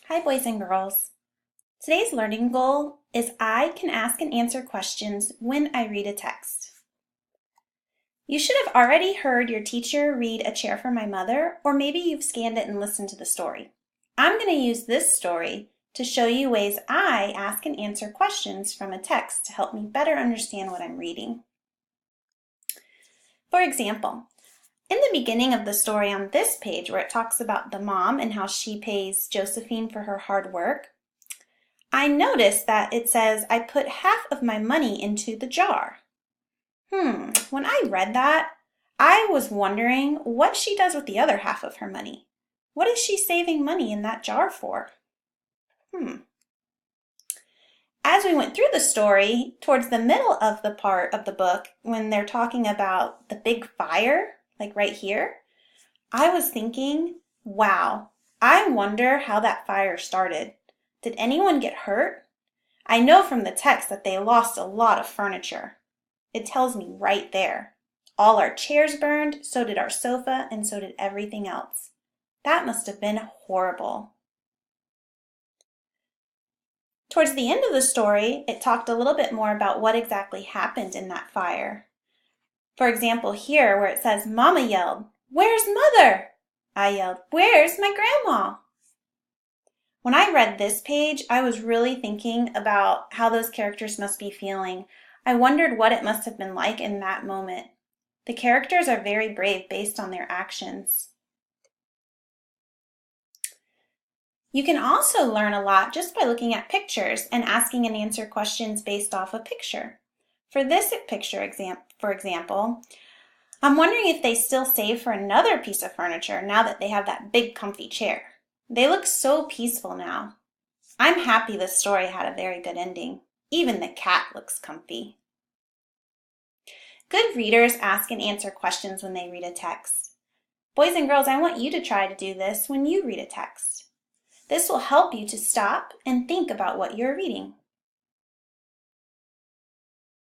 Hi, boys and girls. Today's learning goal is I can ask and answer questions when I read a text. You should have already heard your teacher read A Chair for My Mother, or maybe you've scanned it and listened to the story. I'm going to use this story to show you ways I ask and answer questions from a text to help me better understand what I'm reading. For example, in the beginning of the story on this page where it talks about the mom and how she pays Josephine for her hard work, I noticed that it says, I put half of my money into the jar. When I read that, I was wondering what she does with the other half of her money. What is she saving money in that jar for? As we went through the story, towards the middle of the part of the book, when they're talking about the big fire, like right here, I was thinking, wow, I wonder how that fire started. Did anyone get hurt? I know from the text that they lost a lot of furniture. It tells me right there. All our chairs burned, so did our sofa, and so did everything else. That must have been horrible. Towards the end of the story, it talked a little bit more about what exactly happened in that fire. For example, here where it says, Mama yelled, "Where's Mother?" I yelled, "Where's my grandma?" When I read this page, I was really thinking about how those characters must be feeling. I wondered what it must have been like in that moment. The characters are very brave based on their actions. You can also learn a lot just by looking at pictures and asking and answer questions based off a picture. For this picture, for example, I'm wondering if they still save for another piece of furniture now that they have that big comfy chair. They look so peaceful now. I'm happy this story had a very good ending. Even the cat looks comfy. Good readers ask and answer questions when they read a text. Boys and girls, I want you to try to do this when you read a text. This will help you to stop and think about what you're reading.